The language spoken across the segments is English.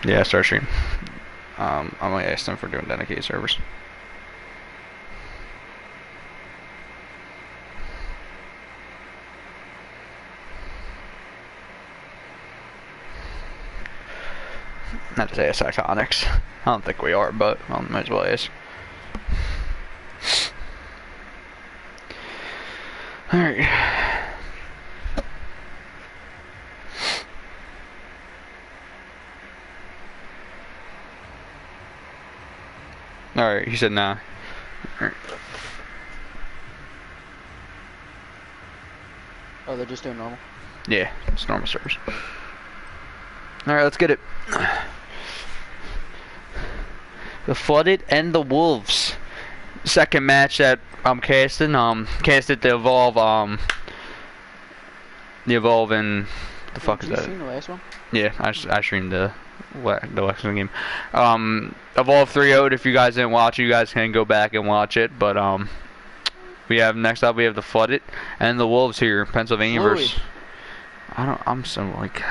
Yeah, start stream. I'm gonna ask them for doing dedicated servers. Not to say it's Iconics. I don't think we are, but I might as well ask. Alright. Alright, he said nah. Right. Oh, they're just doing normal? Yeah, it's normal servers. Alright, let's get it. The Flooded and the Wolves. Second match that I'm casting. Casted the Evolve. The Evolve in the fuck is that? Did you stream the last one? Yeah, I streamed the Lexington game. Evolve 3-0. If you guys didn't watch it, you guys can go back and watch it. But we have next up we have the Flooded and the Wolves here, Pennsylvania versus. I'm so like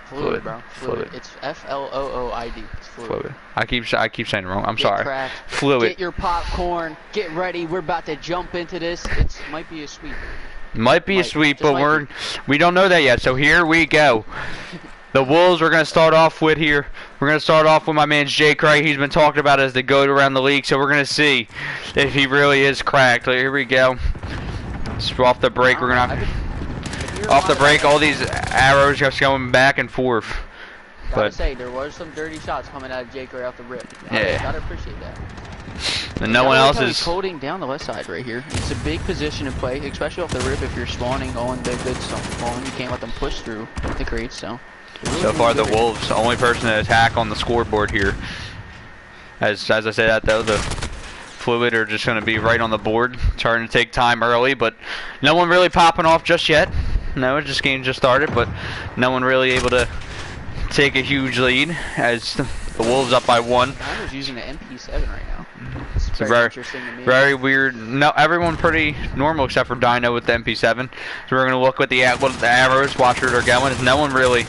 Flooid, bro. Flooid. It's Flooid. It's Flooid. I keep saying it wrong. I'm Get sorry. Cracked. Flooid. Get your popcorn. Get ready. We're about to jump into this. It might be a sweep. Might be a sweep, but we don't know that yet. So here we go. The Wolves we're gonna start off with here. We're gonna start off with my man Jay Craig. He's been talked about as the GOAT around the league. So we're gonna see if he really is cracked. So here we go. So off the break, we're gonna. Off the break, all these arrows just going back and forth. Gotta say, there was some dirty shots coming out of Jake right off the rip. Yeah. Gotta appreciate that. And no one else is holding down the left side right here. It's a big position to play, especially off the rip. If you're spawning on the good spawn, you can't let them push through the crates. So far, the Wolves, the only person to attack on the scoreboard here. As I say that though, the Flooid are just going to be right on the board, trying to take time early, but no one really popping off just yet. No, this game just started, but no one really able to take a huge lead as the Wolves up by 1. I was using the MP7 right now. It's very interesting to me. Very weird. No, everyone pretty normal except for Dino with the MP7. So we're gonna look with the arrows, watch where they're going. There's no one really.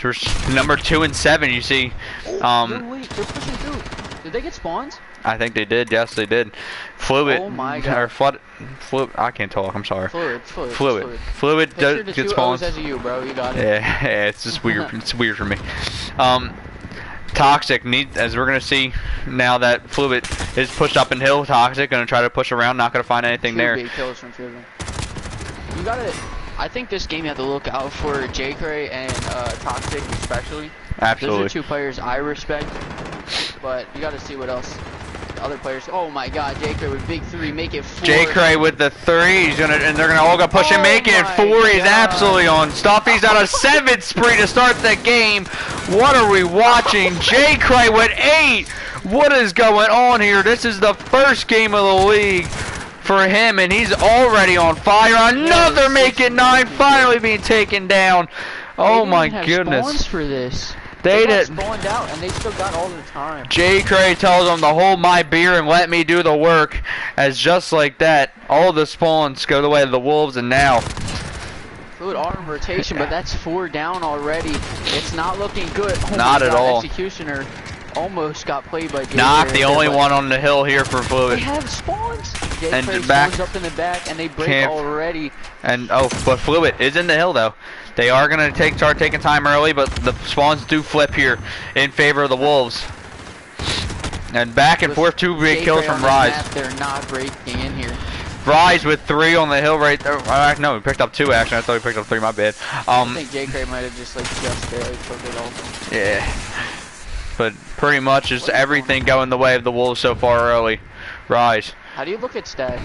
There's number 2 and 7. You see. No, wait, they're pushing through. Did they get spawns? I think they did. Yes, they did. Flooid. Oh my god. Or Flooid. I can't talk. I'm sorry. Flooid does get spawns. As you, bro. You got it. Yeah, it's just weird. It's weird for me. Toxic as we're gonna see now that Flooid is pushed up in hill. Toxic gonna try to push around. Not gonna find anything there. Big kills from two of them. You gotta. I think this game you have to look out for J-Cray and Toxic especially. Absolutely. Those are 2 players I respect, but you gotta see what else the other players. Oh my god, J-Cray with big 3, make it 4. J-Cray with the 3, and they're gonna all go push and make it 4. He's absolutely on stuff. He's on a 7th spree to start the game. What are we watching? J-Cray with 8. What is going on here? This is the first game of the league for him, and he's already on fire. Another make it 9, finally being taken down. Oh my goodness. Spawns for this. They got spawned out and they still got all the time. Jay Cray tells them to hold my beer and let me do the work. As just like that, all the spawns go the way of the Wolves, and now Flooid on rotation, but that's 4 down already. It's not looking good. Oh not at all. Executioner almost got played by Jay. Not the only one on the hill here for Flooid. They have spawns. And back up in the back, and they break already. And but Flooid is in the hill though. They are gonna start taking time early, but the spawns do flip here in favor of the Wolves. And back and forth, 2 big kills from Rise. They're not breaking in here. Rise with 3 on the hill right there. No, he picked up 2 actually. I thought he picked up 3. My bad. I think J-Cray might have just barely took it all. Yeah. But pretty much just everything going the way of the Wolves so far early. Rise. How do you look at stats?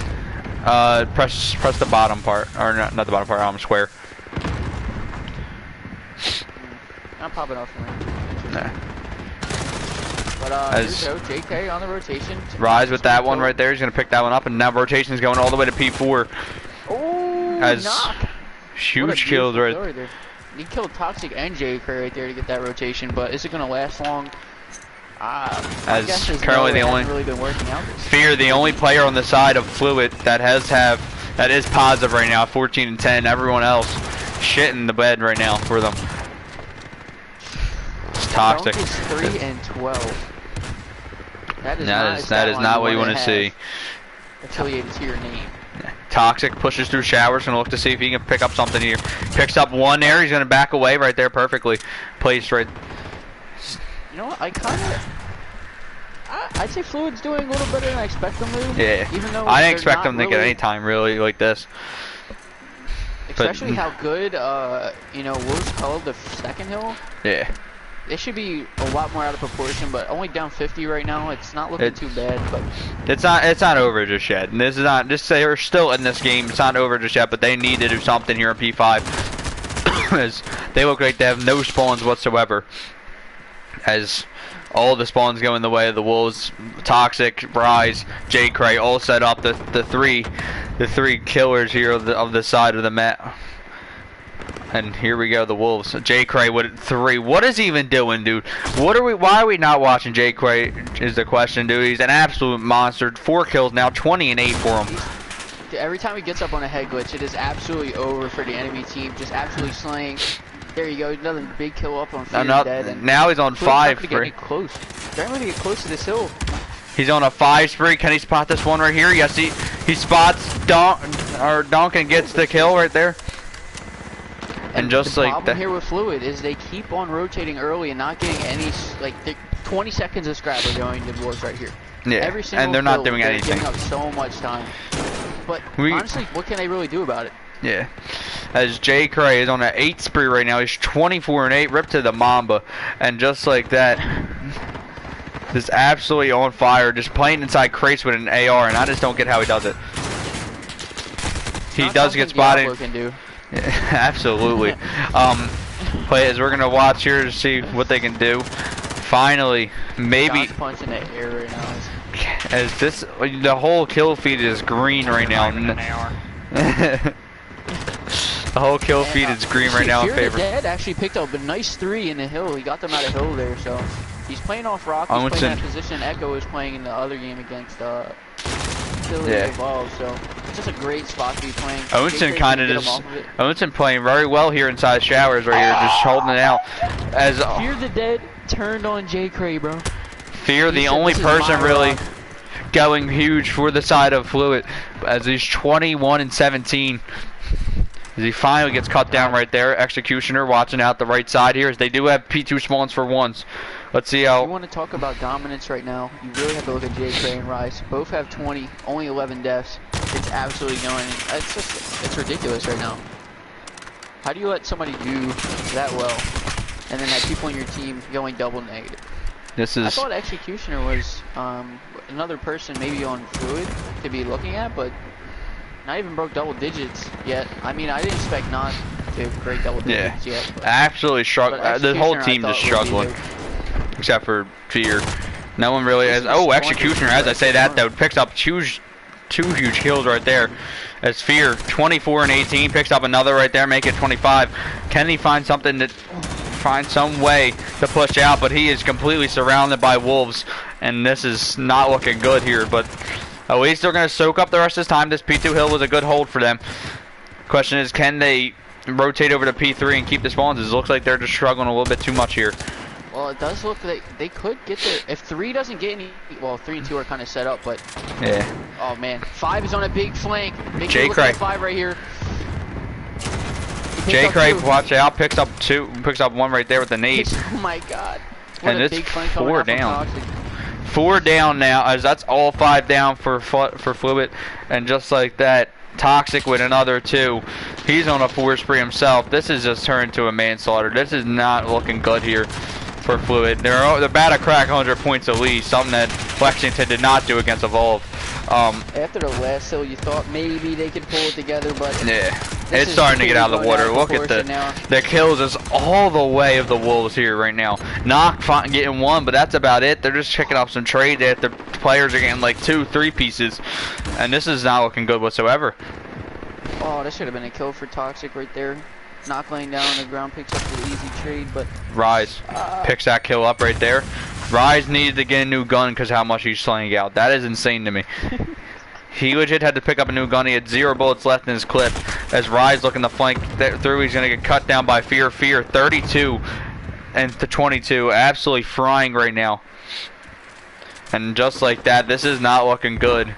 Press the bottom part, or not the bottom part. Square. Not popping off for me. Nah. But here we go, JK on the rotation. Rise with that one right there. He's gonna pick that one up, and now rotation is going all the way to P4. Oh, as knock. Huge kills right there. He killed Toxic and JK right there to get that rotation, but is it gonna last long? As currently the only really been working out Fear, the only player on the side of Flooid that is positive right now, 14 and 10. Everyone else shit in the bed right now for them. Toxic. Dunk is 3 and 12. That is not what you want to see. Affiliated to your name. Toxic pushes through showers, gonna look to see if he can pick up something here. Picks up one there, he's gonna back away right there perfectly. Placed right. You know what, I'd say Fluid's doing a little better than I expect them to. Yeah. Even though I didn't expect them to get any time really like this. Especially how good, you know, Wolves held the second hill. Yeah. They should be a lot more out of proportion, but only down 50 right now. It's not looking too bad, but it's not over just yet. And this is not just say they're still in this game. It's not over just yet, but they need to do something here in P5 as they look like they have no spawns whatsoever. As all the spawns go in the way of the Wolves, Toxic, Rise, J Cray all set up the three killers here of the side of the map. And here we go, the Wolves. J Cray with 3. What is he even doing, dude? Why are we not watching J Cray is the question, dude. He's an absolute monster. 4 kills now, 20 and 8 for him. Every time he gets up on a head glitch, it is absolutely over for the enemy team. Just absolutely slaying. There you go, another big kill up on dead. And now he's on 5. They're going to get close to this hill. He's on a 5 spree. Can he spot this one right here? Yes, he spots Dunk and gets the kill right there. And just the like problem here with Fluid is they keep on rotating early and not getting any, like, 20 seconds of scrap are going to Wolves right here. Yeah, every single and they're not doing they're anything. Giving up so much time. But honestly, what can they really do about it? Yeah. As J Cray is on an 8 spree right now, he's 24 and 8, ripped to the Mamba, and just like that, just absolutely on fire, just playing inside crates with an AR, and I just don't get how he does it. He does get spotted. Can do. Yeah, absolutely. Players, we're gonna watch here to see what they can do. Finally, maybe. Punching the air right now. As the whole kill feed is green right now. The whole kill feed is green right now in favor. Dead actually picked up a nice 3 in the hill. He got them out of hill there, so he's playing off rock. He's playing that position. Echo is playing in the other game against Evolve, so it's just a great spot to be playing. Owenson playing very well here inside showers right here, just holding it out. As Fear the Dead turned on J Cray, bro. Fear the only person really going huge for the side of Flooid, as he's 21 and 17. As he finally gets cut down right there. Executioner watching out the right side here, as they do have P2 spawns for ones. Let's see how. If you want to talk about dominance right now, you really have to look at J Cray and Rise. Both have 20, only 11 deaths. It's absolutely going. It's ridiculous right now. How do you let somebody do that well, and then have people on your team going double negative? I thought Executioner was another person maybe on Fluid to be looking at, but not even broke double digits yet. I mean, I didn't expect not to break double digits yet. But, absolutely struggling. The whole team just struggling, except for Fear. No one really has. Oh, Executioner, as I say that, though, picks up two huge kills right there. As Fear, 24 and 18, picks up another right there, make it 25. Can he find something that? Find some way to push out, but he is completely surrounded by Wolves, and this is not looking good here, but at least they're going to soak up the rest of this time. This P2 hill was a good hold for them. Question is, can they rotate over to P3 and keep the spawns? It looks like they're just struggling a little bit too much here. Well, it does look like they could get there. If 3 doesn't get any, well, 3 and 2 are kind of set up, but yeah. Oh man, 5 is on a big flank. J Cray 5 right here. J Cray, watch out, picks up 1 right there with the nade. Oh my god. And it's 4 down. 4 down now, as that's all 5 down for Flooid, and just like that, Toxic with another 2. He's on a 4 spree himself. This is just turned to a manslaughter. This is not looking good here for Flooid. They're about to crack 100 points at least, something that Lexington did not do against Evolve. After the last hill, you thought maybe they could pull it together, but yeah, it's starting to get out of the water. Look at the kills is all the way of the Wolves here right now. Knock getting 1, but that's about it. They're just picking up some trade. The players are getting like 2, 3 pieces, and this is not looking good whatsoever. Oh, this should have been a kill for Toxic right there. Knock laying down on the ground, picks up the easy trade, but Rise picks that kill up right there. Rise needed to get a new gun because how much he's slaying out. That is insane to me. He legit had to pick up a new gun. He had 0 bullets left in his clip. As Rise looking to flank through, he's going to get cut down by Fear. Fear 32. and to 22. Absolutely frying right now. And just like that, this is not looking good.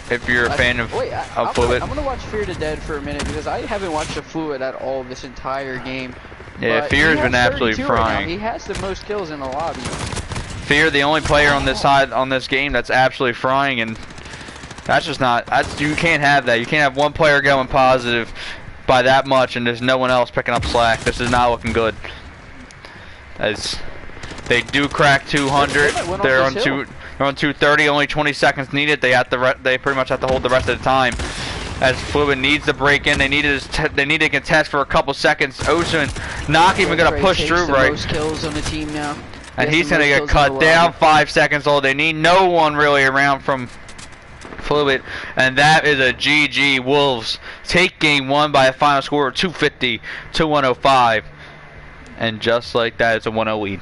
If you're a fan of Flooid. I'm gonna watch Fear the Dead for a minute because I haven't watched the Flooid at all this entire game. Yeah, But Fear has been absolutely frying. Right, he has the most kills in the lobby. Fear, the only player on this side on this game that's absolutely frying, and that's just not. You can't have that. You can't have one player going positive by that much, and there's no one else picking up slack. This is not looking good. As they do crack 200, they're on 230. Only 20 seconds needed. They pretty much have to hold the rest of the time. As Flooid needs to break in, they need to contest for a couple seconds. Ocean not even gonna push through right. Most kills on the team now. And he's gonna get cut down 5 seconds old. They need no one really around from Flooid, and that is a GG. Wolves take game 1 by a final score of 250 to 105, and just like that, it's a 1-0 lead.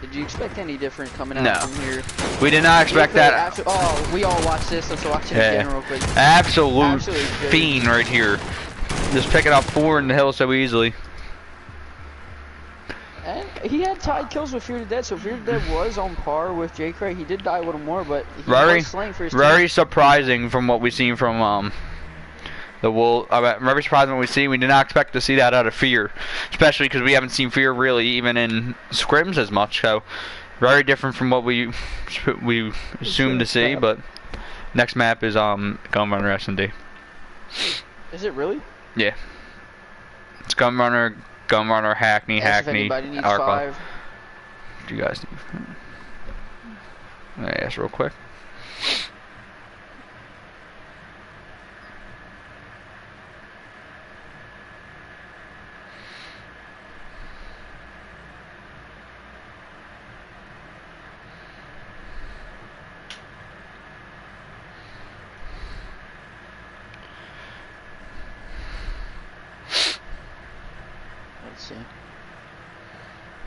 Did you expect any different coming out from here? We did not expect that. Oh, we all watched this. Let's watch it again real quick. Absolute fiend right here. Just picking up 4 in the hill so easily. And he had tied kills with Fear the Dead, so Fear the Dead was on par with J. Cray. He did die a little more, but he was slaying for his team. Very surprising from what we've seen from the Wolves. Very surprising what we see. We did not expect to see that out of Fear, especially because we haven't seen Fear really even in scrims as much. So very different from what we assumed to see. But next map is Gunrunner S&D. Is it really? Yeah, it's Gunrunner, Hackney, Arclight. Do you guys need? Let me ask real quick.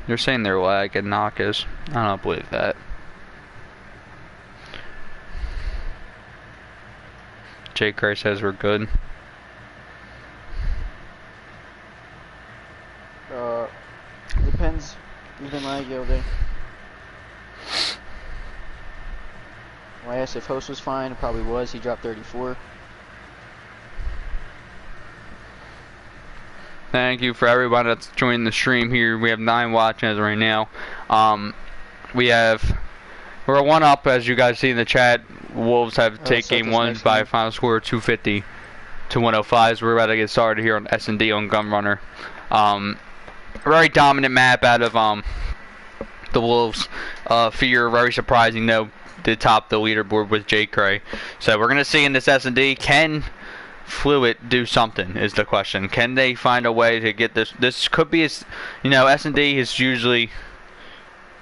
They're saying they're lag and knock is. I don't believe that. J. Cray says we're good. Depends. We've been laggy all day. Well, I asked if host was fine. It probably was. He dropped 34. Thank you for everybody that's joining the stream here. We have 9 watching us right now. We're 1 up, as you guys see in the chat. Wolves have take game 1 by a final score of 250 to 105. So we're about to get started here on S&D on Gunrunner. Very dominant map out of the Wolves. Fear, very surprising though, did top the leaderboard with J. Cray. So we're gonna see in this S&D, can Flooid do something is the question. Can they find a way to get this? This could be, S&D is usually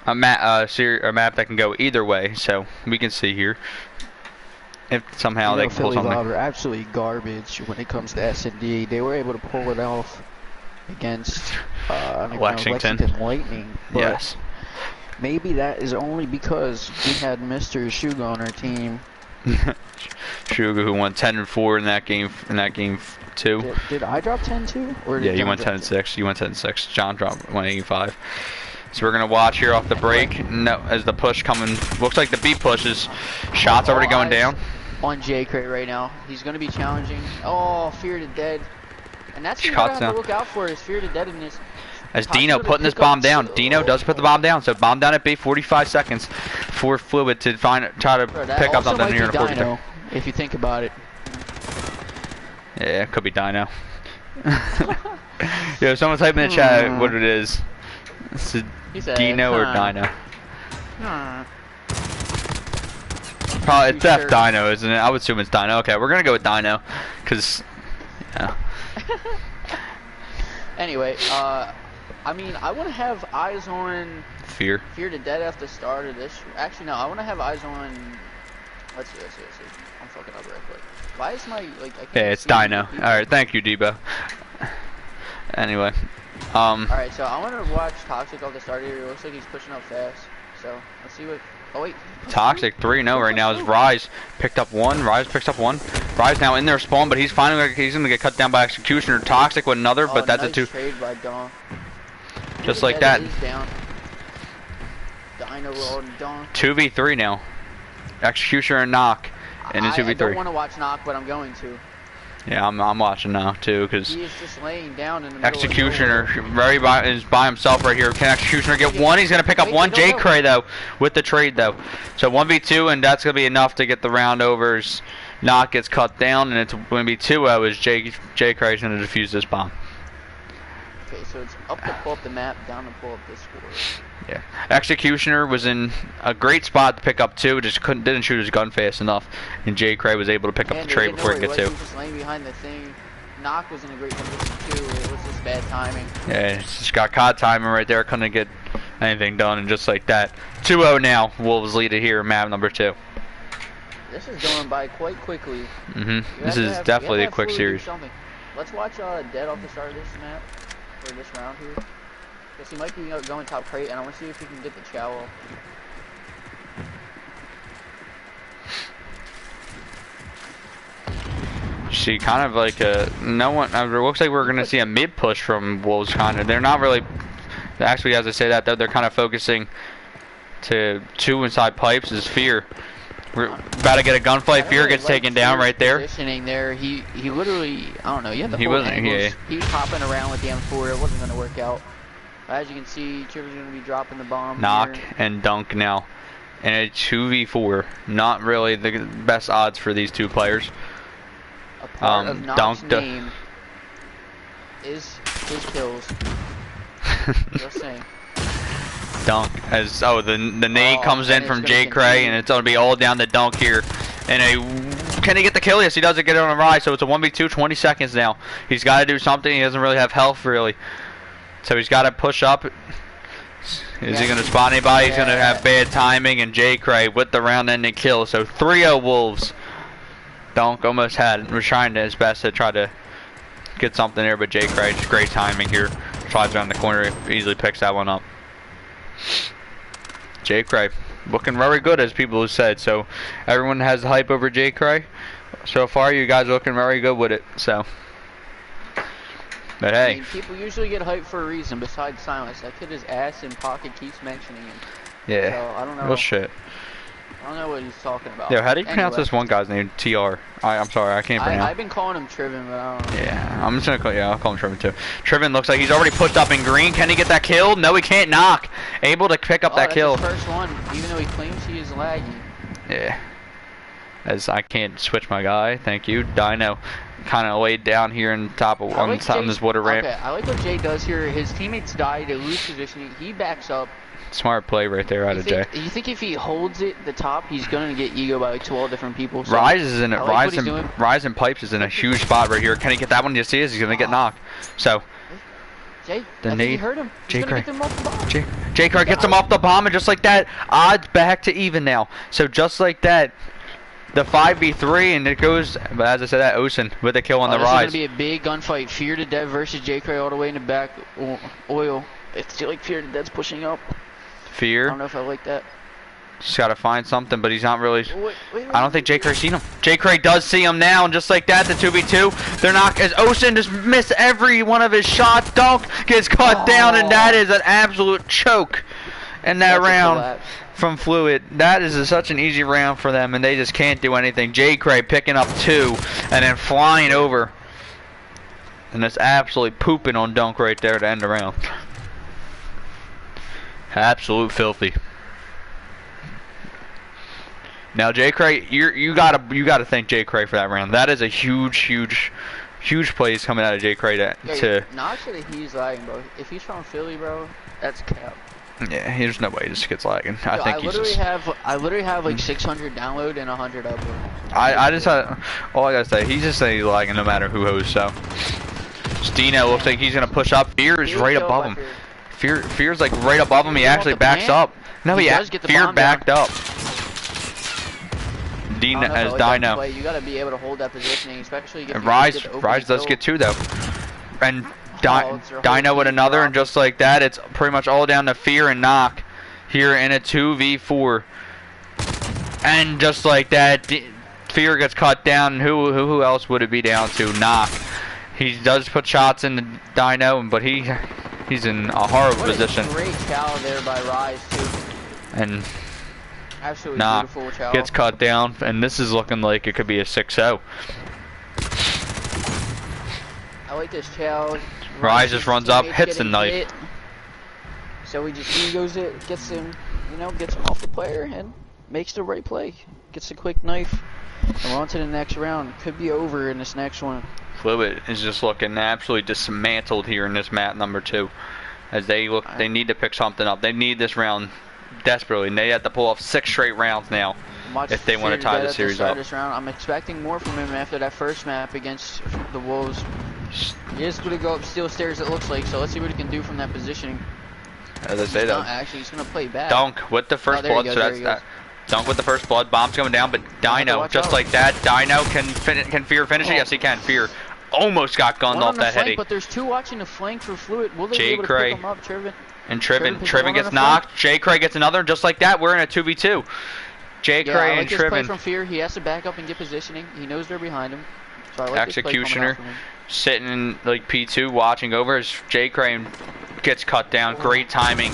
a map that can go either way. So we can see here if somehow they can pull something. Philly are absolutely garbage when it comes to S&D. They were able to pull it off against Lexington Lightning. But yes. Maybe that is only because we had Mr. Shuga on our team. Shuga, who won 10-4 in that game 2. Did I drop 10-2? Or yeah, you went 10-6. You went 10-6. John dropped 185. So we're gonna watch here off the break. No, as the push coming, looks like the B pushes. Shots already going down. On J. Cray right now, he's gonna be challenging. Oh, Fear the Dead, and that's what you gotta have to look out for is Fear the Dead in this. As Dino putting this bomb down. Dino does put the bomb down, so bomb down at B, 45 seconds for Flooid to try to pick up something here in a 43. If you think about it. Yeah, it could be Dino. Yo, someone type in the chat what it is. It's Dino or Dino. Probably it's Def Dino, isn't it? I would assume it's Dino. Okay, we're gonna go with Dino, cause yeah. Anyway, I mean, I want to have eyes on Fear the Dead at the start of this. Actually, no, I want to have eyes on. Let's see. I'm fucking up real quick. Why is my I can't yeah, it's Dino. All right, thank you, Debo. Anyway, all right, so I want to watch Toxic off the start here. It looks like he's pushing up fast. So let's see what. Oh wait. Toxic 3-0 right now. Is Rise picked up 1? Rise picks up 1. Rise now in their spawn, but he's gonna get cut down by Executioner. Toxic with another, but that's nice a 2. Trade by Dawn. Just like that. Is down. Dino rolled and dunk. 2v3 now. Executioner and Knock in a 2v3. I don't want to watch Knock, but I'm going to. Yeah, I'm watching now too, because he is just laying down in the middle Executioner is by himself right here. Can Executioner get one? He's gonna pick up one. J Cray though with the trade though. So 1v2, and that's gonna be enough to get the round overs. Knock gets cut down, and it's gonna be 2-0 as J Cray is gonna defuse this bomb. Okay, so it's up to pull up the map, down to pull up the score. Yeah, Executioner was in a great spot to pick up 2, just didn't shoot his gun fast enough, and J Cray was able to pick up the trade before he could get 2. He was just laying behind the thing. Knock was in a great position too. It was just bad timing. Yeah, just got caught timing right there. Couldn't get anything done, and just like that, 2-0 now. Wolves lead it here, map number 2. This is going by quite quickly. This is definitely a quick series. Let's watch Dead off the start of this map, or this round here. Because he might be going top crate, and I want to see if he can get the chow off. See, kind of like no one. It looks like we're gonna see a mid push from Wolves. Kind of, they're not really. Actually, as I say that, they're kind of focusing to 2 inside pipes. Is Fear. We're about to get a gunfight. Fear gets taken down right there. Positioning there, he literally, I don't know. You have the he wasn't. Angles. He was hopping around with the M4. It wasn't gonna work out. As you can see, Trivers gonna be dropping the bomb. Knock here. and Dunk now, and a 2v4. Not really the best odds for these 2 players. A part of Knock's name is his kills. Just saying. Dunk as the nade comes in from J Cray, and it's gonna be all down to Dunk here. And can he get the kill? Yes, he doesn't get it on a rise. So it's a 1v2, 20 seconds now. He's got to do something. He doesn't really have health really, so he's got to push up. Is he gonna spot anybody? He's gonna have bad timing, and J Cray with the round-ending kill. So 3-0 Wolves. Dunk almost was trying his best to try to get something there, but J Cray just great timing here. Slides around the corner, easily picks that one up. J Cray looking very good, as people have said. So everyone has hype over J Cray. So far, you guys are looking very good with it. So, but hey, I mean, people usually get hype for a reason besides Silence. That kid is ass in pocket keeps mentioning him. Yeah. So I don't know. Real shit. I don't know what he's talking about. Yo, how do you pronounce this one guy's name? TR. I'm sorry, I can't pronounce. I've been calling him Triven, but I don't know. Yeah, I'm just gonna call. Yeah, I'll call him Triven too. Triven looks like he's already pushed up in green. Can he get that kill? No, he can't. Knock. Able to pick up that kill. That's his first one, even though he claims he is laggy. Yeah. As I can't switch my guy. Thank you. Dino kind of laid down here on top of on this water ramp. Okay, I like what Jay does here. His teammates die, they lose positioning. He backs up. Smart play right there out of Jay. You think if he holds it the top, he's gonna get ego by like 12 different people? So Rise is in it. Rise and Pipes is in a huge spot right here. Can he get that one? You see, he's gonna get knocked. So Jay, the nade. he hurt him. J Cray gets him off the bomb, and just like that, odds back to even now. So just like that, the 5v3, and it goes. But as I said, that Ocean with a kill on the Rise. This is gonna be a big gunfight. Fear to Dead versus J Cray all the way in the back. Oil. It's like Fear to Dead's pushing up. Fear. I don't know if I like that. Just gotta find something, but he's not really. I don't think J Cray's seen him. J Cray does see him now, and just like that, the 2v2. They're not as Ocean just missed every one of his shots. Dunk gets cut down, and that is an absolute choke in that round from Flooid. That is such an easy round for them, and they just can't do anything. J Cray picking up 2, and then flying over, and it's absolutely pooping on Dunk right there to end the round. Absolute filthy. Now J Cray, you gotta thank J Cray for that round. That is a huge plays coming out of J Cray to. Not actually, he's lagging, bro. If he's from Philly, bro, that's cap. Yeah, there's no way he just gets lagging. Yo, I literally have like 600 download and 100 upload. I just all I gotta say, he's just saying he's lagging no matter who hosts. So Stino looks like he's gonna push up. Fear is right above him. Fear's like right above him. He actually backs up. No, he does get the Fear backed up. As Dino. You gotta be able to hold that positioning, especially if Rise does get 2 though. And Dino with another, and just like that, it's pretty much all down to Fear and Knock here in a 2v4. And just like that, Fear gets cut down. Who else would it be down to? Knock. He does put shots in the Dino, but he He's in a horrible What position. a great chow there by Rise, too. And Absolutely beautiful chow. gets cut down, and this is looking like it could be a 6-0. I like this chow. Rise just runs up, hits the knife. Hit. So he just egos it, gets him, gets him off the player, and makes the right play. Gets a quick knife, and we're on to the next round. Could be over in this next one. Flooid is just looking absolutely dismantled here in this map number 2. As they need to pick something up. They need this round desperately, and they have to pull off 6 straight rounds now if they want to tie the series up. This round. I'm expecting more from him after that first map against the Wolves. He is going to go up steel stairs, it looks like, so let's see what he can do from that positioning. As I say that. Actually, he's going to play back. Dunk with the first blood, so that's that. Dunk with the first blood. Bomb's coming down, but Dino, just like that, Dino can Fear finish it? Yes, he can. Fear almost got gunned off that heady. But there's 2 watching the flank for Flooid. Will they be able to pick him up, Triven? And Triven gets knocked. J. Cray gets another, just like that. We're in a 2v2. J. Cray and Triven. Play from Fear. He has to back up and get positioning. He knows they're behind him. So I like Executioner sitting in like P2 watching over as J. Cray gets cut down. Great timing.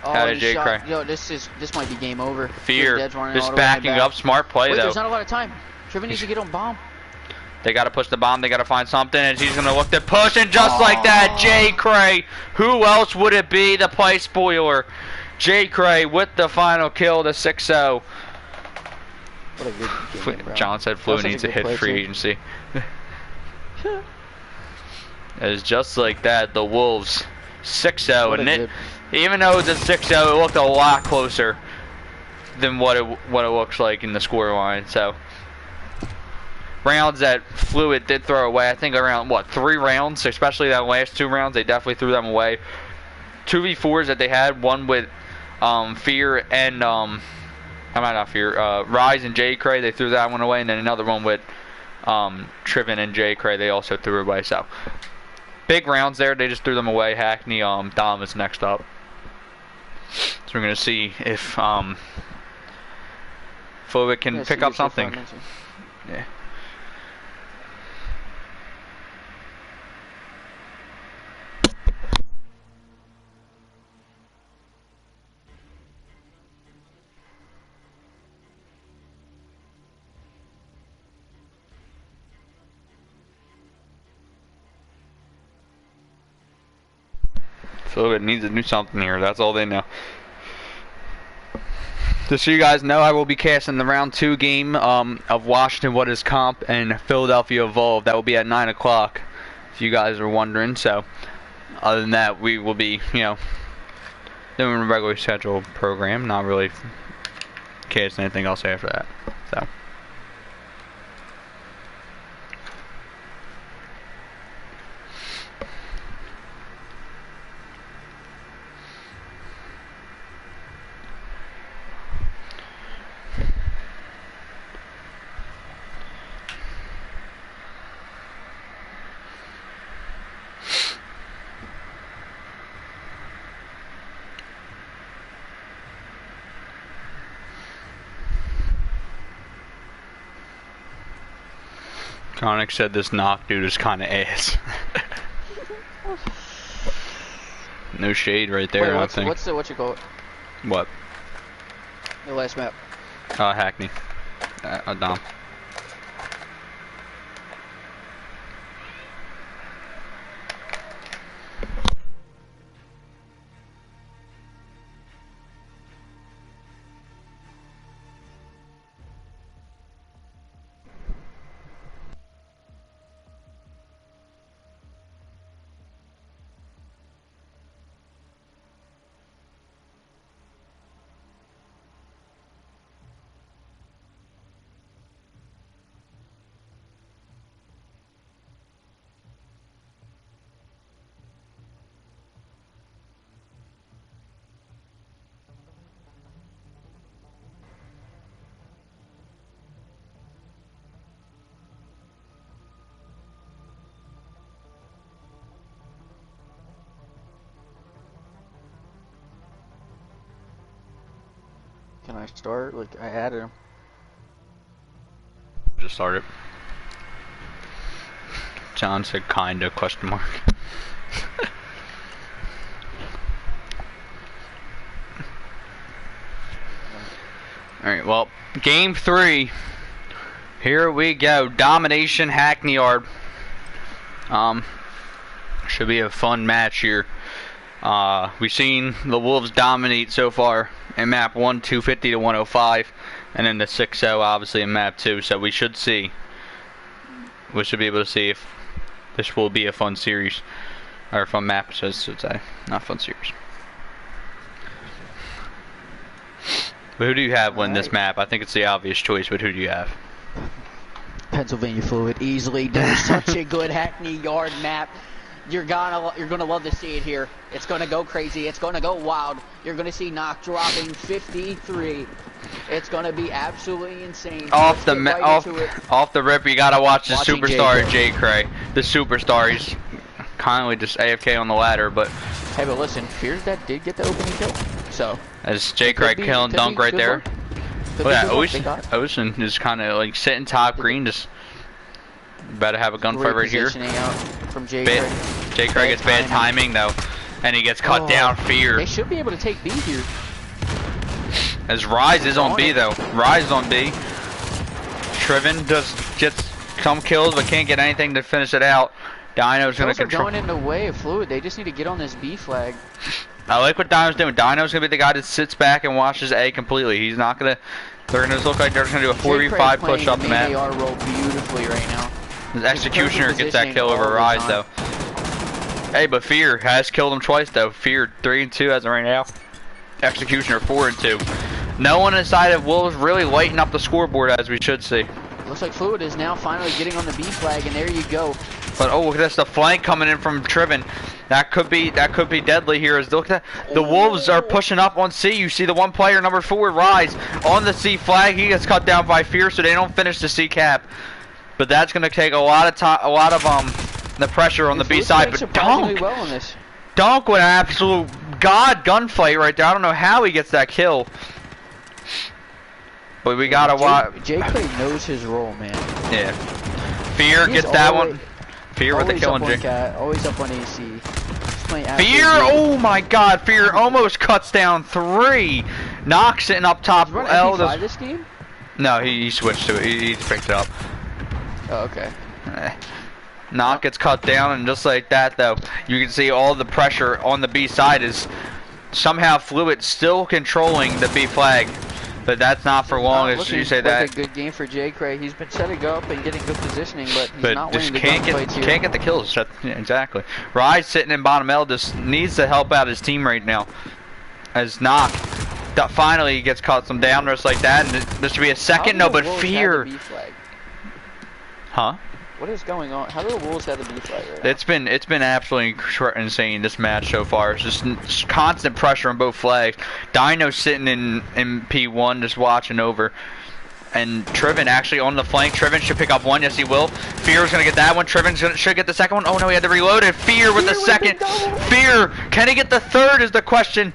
Out of J. Cray. Yo, this might be game over. Fear just backing up. Smart play though. There's not a lot of time. Triven needs to get on bomb. They got to push the bomb. They got to find something, and he's going to look to push, and just like that, J. Cray. Who else would it be? The play spoiler. J. Cray with the final kill, the 6-0. What a good game, bro. John said Flooid needs to hit free agency. It's just like that, the Wolves 6-0, and even though it's a 6-0, it looked a lot closer than what it looks like in the score line. So rounds that Flooid did throw away, I think around, 3 rounds, especially that last 2 rounds, they definitely threw them away. 2v4s that they had, one with Fear and, not Fear, Rise and J. Cray, they threw that one away, and then another one with Triven and J. Cray, they also threw away. So big rounds there, they just threw them away. Hackney, Dom is next up. So we're going to see if Flooid can pick up something. Yeah. Flooid needs to do something here. That's all they know. Just so you guys know, I will be casting the round 2 game of Washington What Is Comp and Philadelphia Evolve. That will be at 9 o'clock, if you guys are wondering. So, other than that, we will be, doing a regularly scheduled program. Not really casting anything else after that. So. Conic said this knock dude is kind of ass. No shade right there, I think. What you call it? What? The last map. Hackney. Dom. Can I start? Like, I added him. Just started. John said kinda, question mark. Alright, well, game 3. Here we go. Domination Hackney Yard. Should be a fun match here. We've seen the Wolves dominate so far in map 1, 250 to 105, and then the 6-0 obviously in map 2. So we should see. We should be able to see if this will be a fun series, or a fun map, I should say, not fun series. But who do you have win this map? I think it's the obvious choice, but who do you have? Pennsylvania Flooid easily does such a good Hackney Yard map. You're gonna love to see it here. It's gonna go crazy. It's gonna go wild. You're gonna see Knock dropping 53. It's gonna be absolutely insane. Off the rip, you gotta watch the superstar J. Cray. The superstar. He's kindly just AFK on the ladder, but hey, but listen, Fears that did get the opening kill. So as J. Cray killing dunk right there. Look at that. Ocean is kind of like sitting top green, just about to have a gunfight right here. Out from J. Cray. J. Cray gets bad timing though, and he gets cut down. Fear. They should be able to take B here. As Rise is on B though. Rise is on B. Triven gets some kills but can't get anything to finish it out. Dino's gonna control. Going in the way of Flooid. They just need to get on this B flag. I like what Dino's doing. Dino's gonna be the guy that sits back and watches A completely. He's not gonna. They're gonna look like they're just gonna do a 4v5 push up the map. They are roll beautifully right now. His Executioner gets that kill over Rise though. Hey, but Fear has killed him twice though. Fear 3 and 2 as of right now. Executioner 4 and 2. No one inside of Wolves really lighting up the scoreboard as we should see. Looks like Flooid is now finally getting on the B flag, and there you go. But oh, look at this, the flank coming in from Triven. That could be deadly here. As look at that, the Wolves are pushing up on C. You see the one player, number 4, Rise, on the C flag. He gets cut down by Fear, so they don't finish the C cap. But that's gonna take a lot of time, the pressure on the B side. But Dunk with an absolute god gunfight right there. I don't know how he gets that kill. But we gotta watch. J. Cray knows his role, man. Yeah. Fear gets that one. Fear with the kill on J. Always up on AC. Fear, oh my god, Fear almost cuts down 3. Knock sitting up top. This game? No, he switched to it. He picked it up. Oh, okay. Knock gets cut down, and just like that, though, you can see all the pressure on the B side is somehow Flooid still controlling the B flag. But that's not for long, as you say that. It's a good game for J. Cray. He's been setting up and getting good positioning, but he's not winning the gunfights here. Can't get the kills. Yeah, exactly. Rise sitting in bottom L just needs to help out his team right now. As Knock finally gets caught some down just like that, and this should be a second. No, but Fear. Huh? What is going on? How do the Wolves have the B flag right now? It's been absolutely insane this match so far. It's just constant pressure on both flags. Dino's sitting in P1 just watching over. And Triven actually on the flank. Triven should pick up one. Yes, he will. Fear's gonna get that one. Triven should get the second one. Oh no, he had to reload it. Fear with the second. Fear, can he get the third is the question.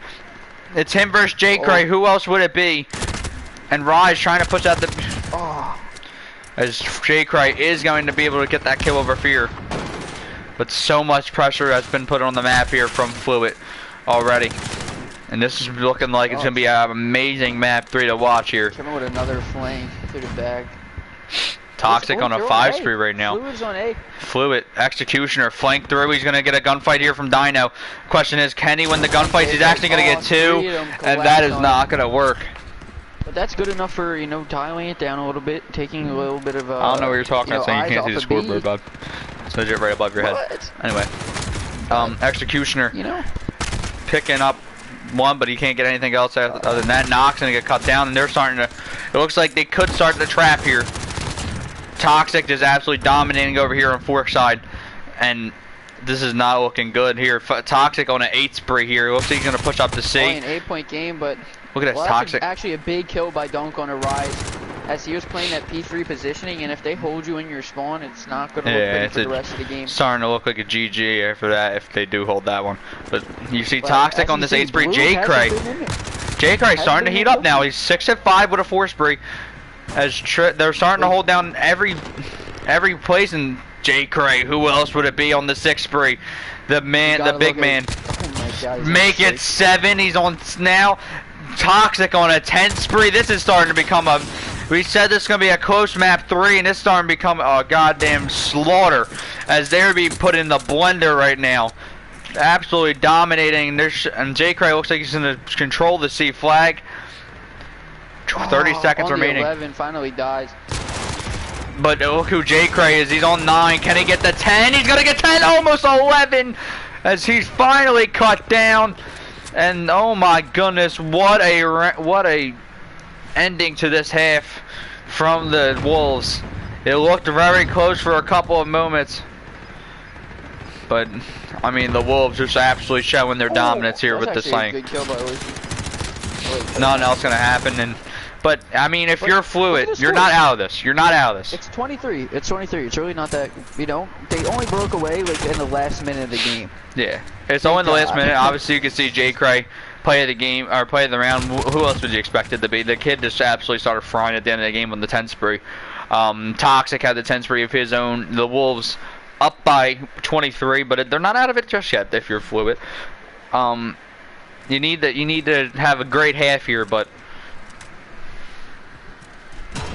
It's him versus J. Cray. Who else would it be? And Rise trying to push out the. As J. Cray is going to be able to get that kill over Fear. But so much pressure has been put on the map here from Flooid already. And this is looking like it's going to be an amazing map 3 to watch here. Coming with another flame to the bag. Toxic on a 5 spree right now. Fluid's on A. Flooid, Executioner, flank through. He's going to get a gunfight here from Dino. Question is, can he win the gunfight? He's actually going to get 2. And that is not going to work. But that's good enough for, you know, dialing it down a little bit, taking a little bit of I don't know what you're talking about, saying you can't see the scoreboard, bud. So it's right above your head. Anyway. Executioner. You know. Picking up 1, but he can't get anything else other than that. Knock's gonna get cut down, and they're starting to. It looks like they could start the trap here. Toxic is absolutely dominating over here on Fork side, and this is not looking good here. Toxic on an 8 spree here. Looks like he's gonna push up to C. Only an 8-point game, but look at this, Toxic. Actually, a big kill by Dunk on a Rise, as he was playing that P3 positioning, and if they hold you in your spawn, it's not going to look good for the rest of the game. Starting to look like a GG after that if they do hold that one. But you see Toxic on this 8 spree. J. Cray. J. Cray starting to heat up now. He's 6 at 5 with a 4 spree. As they're starting to hold down every place in J. Cray. Who else would it be on the 6 spree? The man, the big man. Oh my God, make it 7. He's on now. Toxic on a 10 spree. This is starting to become a... We said this is going to be a close map 3, and it's starting to become a goddamn slaughter as they're being put in the blender right now. Absolutely dominating. And J. Cray looks like he's going to control the C flag. 30 seconds remaining. 11 finally dies. But look who J. Cray is. He's on 9. Can he get the 10? He's going to get 10, almost 11, as he's finally cut down. And oh my goodness, what a ending to this half from the Wolves. It looked very close for a couple of moments, but I mean the Wolves just absolutely showing their dominance here with this lane. Nothing else gonna happen, but I mean if you're Flooid, you're not out of this. You're not out of this. It's 23. It's 23. It's really not that. You know, they only broke away like in the last minute of the game. Yeah, it's only in the last minute. Obviously, you can see J. Cray play of the game or play of the round. Who else would you expect it to be? The kid just absolutely started frying at the end of the game on the 10 spree. Toxic had the 10 spree of his own. The Wolves up by 23, but they're not out of it just yet. If you're Flooid, you need to have a great half here, but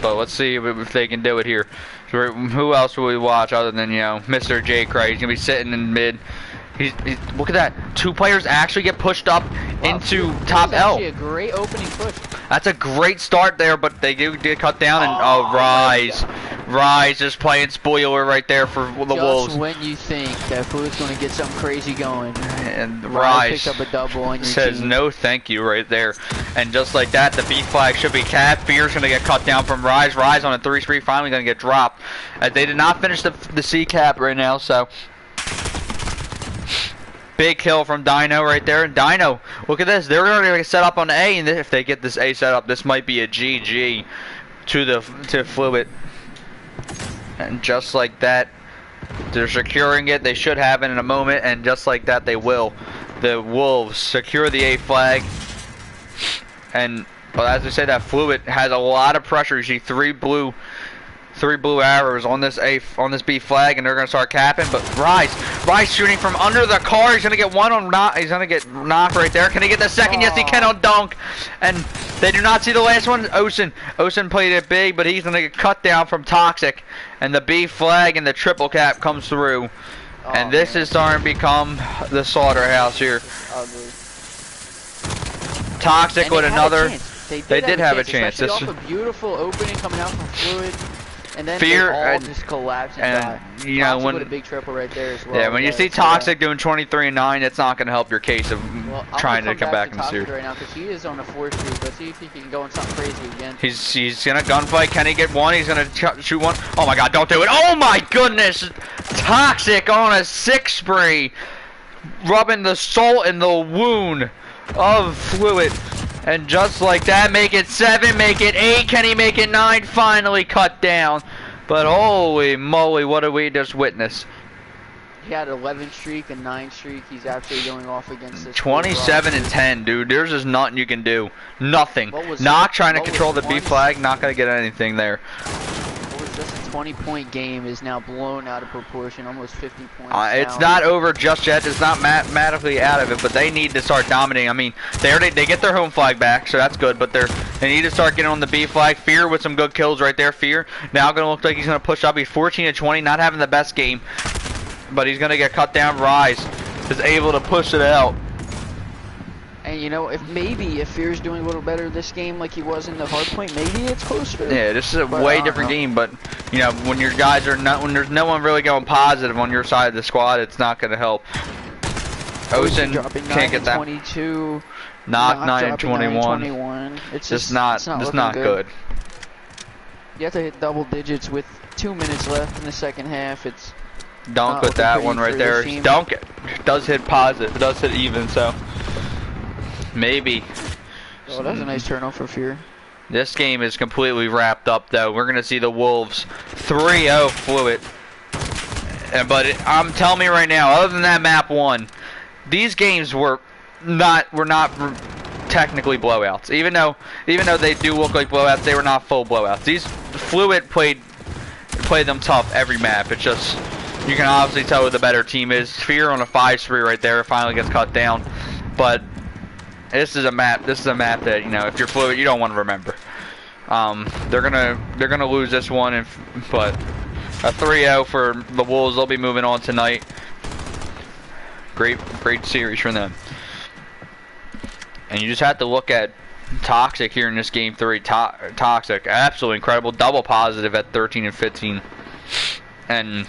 let's see if they can do it here. So who else will we watch other than Mr. J. Cray? He's gonna be sitting in mid. He's look at that. 2 players actually get pushed up into top L. Actually a great opening push. That's a great start there, but they do get cut down. And Rise just playing spoiler right there for the Wolves. Just when you think that Fluid's going to get something crazy going, and Rise picks up a double on your says team. No thank you right there. And just like that, the B flag should be capped. Fear's going to get cut down from Rise. Rise on a 3 spree finally going to get dropped. They did not finish the C cap right now, so... Big kill from Dino right there. And Dino, look at this. They're already set up on A, and if they get this A set up, this might be a GG to Flooid. And just like that, they're securing it. They should have it in a moment, and just like that, they will. The Wolves secure the A flag. And well, as I said, that Flooid has a lot of pressure. You see 3 blue arrows on this B flag, and they're gonna start capping. But Rise shooting from under the car. He's gonna get one on knock. He's gonna get knocked right there. Can he get the second? Yes, he can on dunk. And they do not see the last one. Ocean played it big, but he's gonna get cut down from Toxic. And the B flag and the triple cap comes through. And this is starting to become the slaughterhouse here. Toxic with another. They did have a chance. This is a beautiful opening coming out from Fluid. And then Fear they all just collapse and die. You know, when with a big triple right there as well. Yeah, when you see Toxic doing 23 and 9, it's not going to help your case of trying to come back in the series. Right now because he is on a 4 streak. Let's see if he can go on something crazy again. He's gonna gunfight. Can he get one? He's gonna shoot one. Oh my God! Don't do it! Oh my goodness! Toxic on a 6 spree, rubbing the salt in the wound of Flooid. And just like that, make it 7, make it 8. Can he make it 9? Finally cut down. But holy moly, what did we just witness? He had 11 streak and 9 streak. He's absolutely going off against this. 27 and 10, dude. There's just nothing you can do. Nothing. Not trying to control the B flag. Not gonna get anything there. Just a 20-point game is now blown out of proportion, almost 50 points. It's not over just yet. It's not mathematically out of it, but they need to start dominating. I mean, they get their home flag back, so that's good. But they need to start getting on the B flag. Fear with some good kills right there. Fear now going to look like he's going to push up. He's 14 and 20, not having the best game, but he's going to get cut down. Rise is able to push it out. And you know, if Fear's doing a little better this game like he was in the hard point, maybe it's closer. Yeah, this is a way different game, but you know, when your guys are not, when there's no one really going positive on your side of the squad, it's not going to help. Ocean can't get that. 22. Knock 9 and 21. It's just not good. You have to hit double digits with 2 minutes left in the second half. It's dunk with that one right there. Dunk it does hit positive. It does hit even, so. Maybe. Oh, that's a nice turnover for Fear. This game is completely wrapped up, though. We're going to see the Wolves 3-0 Flooid. But tell me right now, other than that map 1, these games were not technically blowouts. Even though they do look like blowouts, they were not full blowouts. These Flooid played them tough every map. It's just you can obviously tell who the better team is. Fear on a 5 spree right there finally gets cut down, but This is a map. This is a map that, you know, if you're Flooid, you don't want to remember. They're gonna lose this one, but a 3-0 for the Wolves. They'll be moving on tonight. Great series for them. And you just have to look at Toxic here in this game 3. Toxic, absolutely incredible. Double positive at 13 and 15. And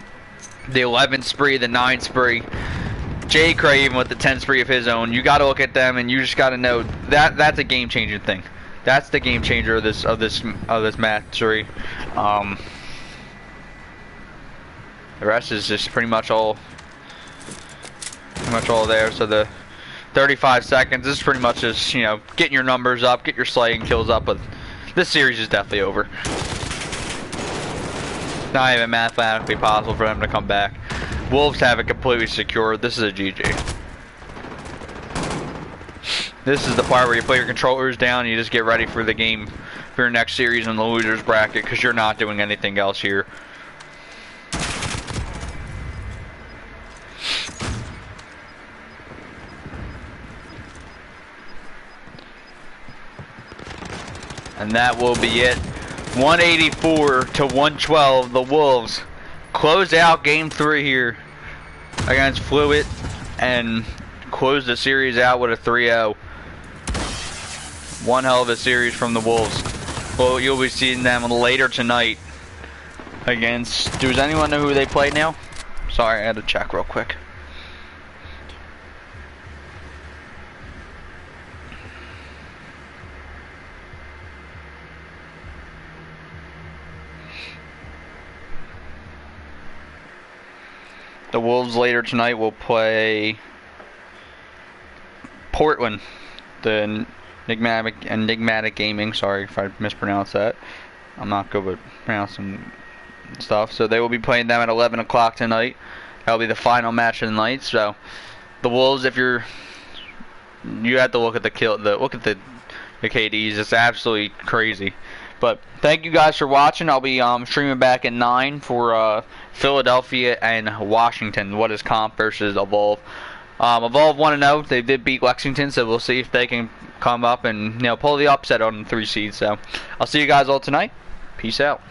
the 11 spree, the 9 spree. J. Cray even with the 10 spree of his own. You got to look at them, and you just got to know that that's a game-changing thing. That's the game changer of this match 3. The rest is just pretty much all there. So the 35 seconds, this is pretty much just, you know, getting your numbers up, get your slaying kills up, but this series is definitely over. Not even mathematically possible for them to come back. Wolves have it completely secured. This is a GG. This is the part where you put your controllers down and you just get ready for the game for your next series in the losers bracket, because you're not doing anything else here. And that will be it. 184 to 112. The Wolves close out game 3 here against Flooid and close the series out with a 3-0. One hell of a series from the Wolves. Well, you'll be seeing them later tonight against... Does anyone know who they play now? Sorry, I had to check real quick. The Wolves later tonight will play Portland, the Enigmatic Gaming. Sorry if I mispronounced that. I'm not good with pronouncing stuff. So they will be playing them at 11 o'clock tonight. That'll be the final match of the night. So the Wolves, if you have to look at the KDs. It's absolutely crazy. But thank you guys for watching. I'll be streaming back at 9 for Philadelphia and Washington. What is comp versus Evolve? Evolve 1-0. They did beat Lexington, so we'll see if they can come up and, you know, pull the upset on the 3 seeds. So I'll see you guys all tonight. Peace out.